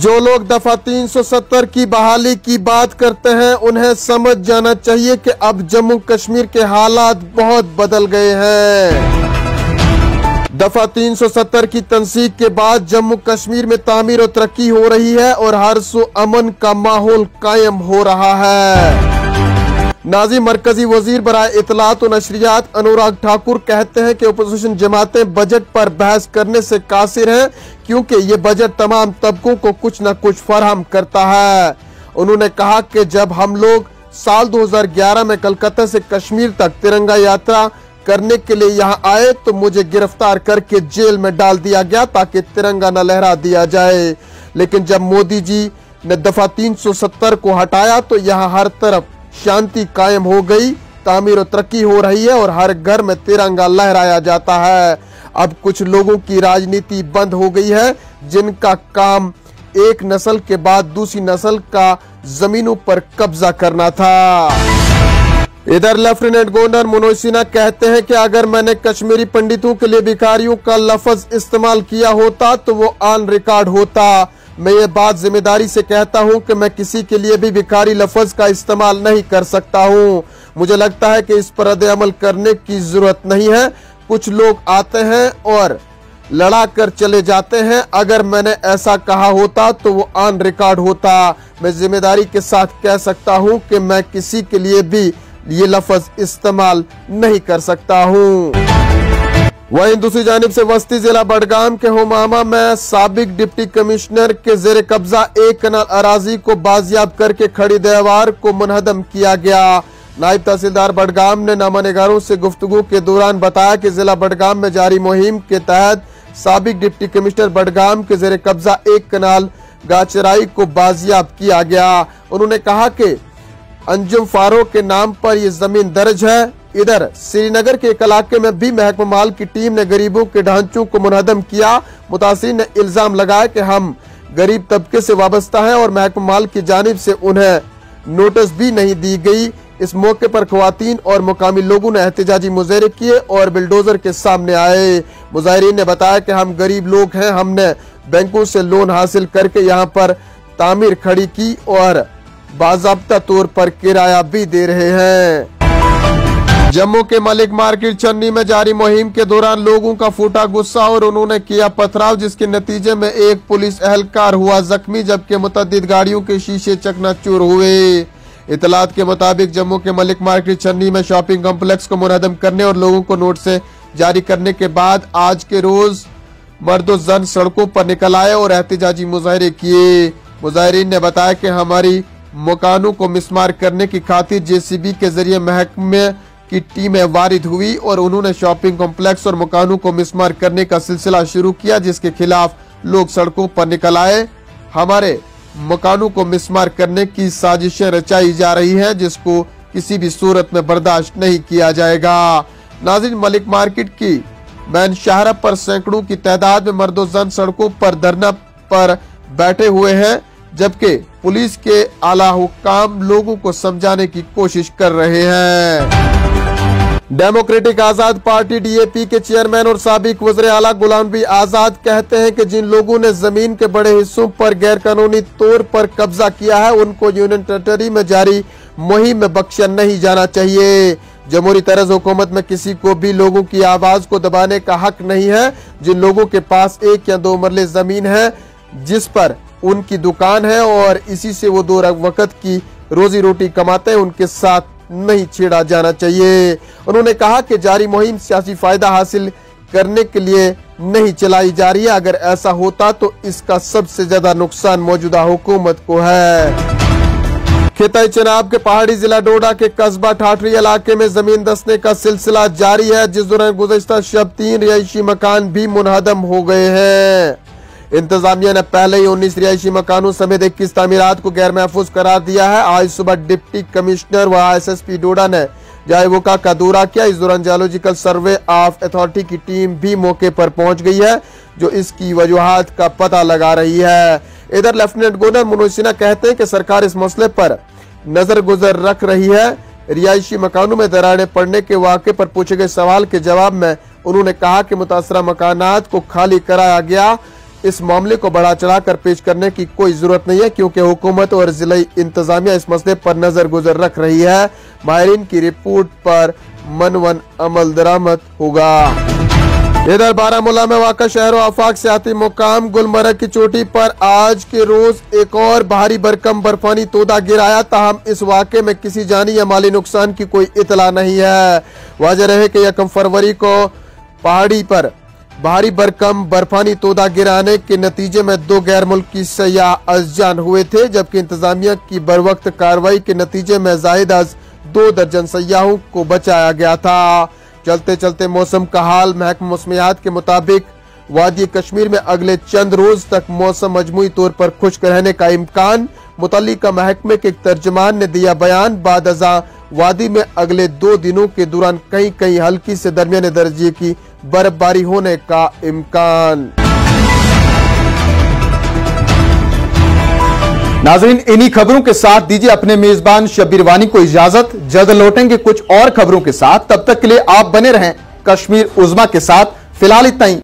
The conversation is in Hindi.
जो लोग दफा 370 की बहाली की बात करते हैं उन्हें समझ जाना चाहिए कि अब जम्मू कश्मीर के हालात बहुत बदल गए हैं। दफा 370 की तंसीक के बाद जम्मू कश्मीर में तामीर और तरक्की हो रही है और हर सू अमन का माहौल कायम हो रहा है। नाज़िम मरकजी वजीर बराए इतलात और नशरियात अनुराग ठाकुर कहते हैं कि अपोजिशन जमातें बजट पर बहस करने से कासिर हैं क्योंकि ये बजट तमाम तबकों को कुछ न कुछ फराहम करता है। उन्होंने कहा कि जब हम लोग साल 2011 में कलकत्ता से कश्मीर तक तिरंगा यात्रा करने के लिए यहाँ आए तो मुझे गिरफ्तार करके जेल में डाल दिया गया ताकि तिरंगा न लहरा दिया जाए, लेकिन जब मोदी जी ने दफा 370 को हटाया तो यहाँ हर तरफ शांति कायम हो गई, तामीर और तरक्की हो रही है और हर घर में तिरंगा लहराया जाता है। अब कुछ लोगों की राजनीति बंद हो गई है जिनका काम एक नस्ल के बाद दूसरी नस्ल का जमीनों पर कब्जा करना था। इधर लेफ्टिनेंट गवर्नर मनोज सिन्हा कहते हैं कि अगर मैंने कश्मीरी पंडितों के लिए भिखारियों का लफ्ज इस्तेमाल किया होता तो वो ऑन रिकॉर्ड होता। मैं ये बात जिम्मेदारी से कहता हूं कि मैं किसी के लिए भी भिखारी लफ्ज का इस्तेमाल नहीं कर सकता हूं। मुझे लगता है कि इस पर रद्द अमल करने की जरूरत नहीं है। कुछ लोग आते हैं और लड़ा कर चले जाते हैं। अगर मैंने ऐसा कहा होता तो वो ऑन रिकॉर्ड होता। मैं जिम्मेदारी के साथ कह सकता हूं कि मैं किसी के लिए भी ये लफ्ज इस्तेमाल नहीं कर सकता हूं। वहीं दूसरी जानिब से वस्ती जिला बडगाम के होमामा में साबिक डिप्टी कमिश्नर के जेर कब्जा एक कनाल अराजी को बाजियाब करके खड़ी दीवार को मुनहदम किया गया। नायब तहसीलदार बडगाम ने नामानिगारों से गुफ्तगू के दौरान बताया कि जिला बडगाम में जारी मुहिम के तहत साबिक डिप्टी कमिश्नर बडगाम के जेर कब्जा एक कनाल गाचराई को बाजियाब किया गया। उन्होंने कहा कि अंजुम फारूक के नाम पर यह जमीन दर्ज है। इधर श्रीनगर के एक इलाके में भी महकमा माल की टीम ने गरीबों के ढांचों को मुनहदम किया। मुतासिर ने इल्जाम लगाया कि हम गरीब तबके से वाबस्ता हैं और महकमा माल की जानिब से उन्हें नोटिस भी नहीं दी गई। इस मौके पर खवातीन और मुकामी लोगों ने एहतजाजी मुजाहरे किए और बिल्डोजर के सामने आए। मुजाहिरीन ने बताया कि हम गरीब लोग हैं, हमने बैंकों से लोन हासिल करके यहाँ पर तामीर खड़ी की और बाज़ाब्ता तौर पर किराया भी दे रहे हैं। जम्मू के मलिक मार्केट चन्नी में जारी मुहिम के दौरान लोगों का फूटा गुस्सा और उन्होंने किया पथराव, जिसके नतीजे में एक पुलिस एहलकार हुआ जख्मी जबकि मुतअद्दिद गाड़ियों के शीशे चकनाचूर हुए। इतलात के मुताबिक जम्मू के मलिक मार्केट चन्नी में शॉपिंग कॉम्प्लेक्स को मुनहदम करने और लोगों को नोटिस जारी करने के बाद आज के रोज मर्द और जन सड़कों पर निकल आए और एहतजाजी मुजाहरे किए। मुजाहिरीन ने बताया कि हमारी मकानों को मिसमार करने की खातिर जेसीबी के जरिए महकमे की टीमें वारिद हुई और उन्होंने शॉपिंग कॉम्प्लेक्स और मकानों को मिसमार करने का सिलसिला शुरू किया, जिसके खिलाफ लोग सड़कों पर निकल आए। हमारे मकानों को मिसमार करने की साजिशें रचाई जा रही हैं जिसको किसी भी सूरत में बर्दाश्त नहीं किया जाएगा। नाज़रीन, मलिक मार्केट की मैन शाहरा पर सैकड़ों की तादाद में मर्दो जन सड़कों पर धरना पर बैठे हुए हैं, जबकि पुलिस के आला हुक्काम लोगों को समझाने की कोशिश कर रहे हैं। डेमोक्रेटिक आजाद पार्टी डीएपी के चेयरमैन और साबिक वज़ीर आला गुलाम नबी आजाद कहते हैं कि जिन लोगों ने जमीन के बड़े हिस्सों पर गैर कानूनी तौर पर कब्जा किया है उनको यूनियन टेरिटरी में जारी मुहिम में बख्शा नहीं जाना चाहिए। जमहूरी तर्ज हुकूमत में किसी को भी लोगों की आवाज को दबाने का हक नहीं है। जिन लोगों के पास 1 या 2 मरले जमीन है जिस पर उनकी दुकान है और इसी से वो 2 वक्त की रोजी रोटी कमाते हैं, उनके साथ नहीं छेड़ा जाना चाहिए। उन्होंने कहा कि जारी मुहिम सियासी फायदा हासिल करने के लिए नहीं चलाई जा रही है। अगर ऐसा होता तो इसका सबसे ज्यादा नुकसान मौजूदा हुकूमत को है। खिताई चनाब के पहाड़ी जिला डोडा के कस्बा ठाठरी इलाके में जमीन धंसने का सिलसिला जारी है, जिस दौरान गुज़श्ता शब 3 रिहायशी मकान भी मुनहदम हो गए हैं। इंतजामिया ने पहले ही 19 रिहायशी मकानों समेत 21 तामीरात को गैर महफूज करार दिया है। आज सुबह डिप्टी कमिश्नर व एसएसपी डोडा ने जायवोका का दौरा किया। इस दौरान जियोलॉजिकल सर्वे ऑफ अथॉरिटी की टीम भी मौके पर पहुंच गई है जो इसकी वजूहात का पता लगा रही है। इधर लेफ्टिनेंट गवर्नर मनोज सिन्हा कहते हैं कि सरकार इस मसले पर नजर गुजर रख रही है। रिहायशी मकानों में दरारें पड़ने के वाक़े पर पूछे गए सवाल के जवाब में उन्होंने कहा कि मुतासरा मकानात को खाली कराया गया इस मामले को बढ़ा चढ़ाकर पेश करने की कोई जरूरत नहीं है, क्योंकि हुकूमत और जिला इंतजामिया इस मसले पर नजर गुजर रख रही है। माहिरीन की रिपोर्ट पर मनवन अमल दरामद होगा। इधर बारामूला में वाक़ा शहर और आफाक सियाती मुकाम गुलमर्ग की चोटी पर आज के रोज एक और भारी भरकम बर्फानी तोदा गिराया। ताहम इस वाक़े में किसी जानी या माली नुकसान की कोई इतला नहीं है। वाज़ेह रहे कि 1 फरवरी को पहाड़ी पर भारी भरकम बर्फानी तोदा गिराने के नतीजे में 2 गैर मुल्की सयाह अज़जान हुए थे, जबकि इंतजामिया की बरवक्त कार्रवाई के नतीजे में ज़ायद अज 2 दर्जन सयाहों को बचाया गया था। चलते चलते मौसम का हाल। महकमा मौसमियात के मुताबिक वादी कश्मीर में अगले चंद रोज तक मौसम मजमूई तौर पर खुश्क रहने का इम्कान। मुतल्लिका महकमे के एक तर्जमान ने दिया बयान। बाद अज़ा वादी में अगले 2 दिनों के दौरान कहीं कहीं हल्की से दरमियाने दर्जे की बर्फबारी होने का इम्कान। नाज़रीन, इन्हीं खबरों के साथ दीजिए अपने मेजबान शब्बीर वानी को इजाजत। जल्द लौटेंगे कुछ और खबरों के साथ। तब तक के लिए आप बने रहें कश्मीर उज़्मा के साथ। फिलहाल इतना ही।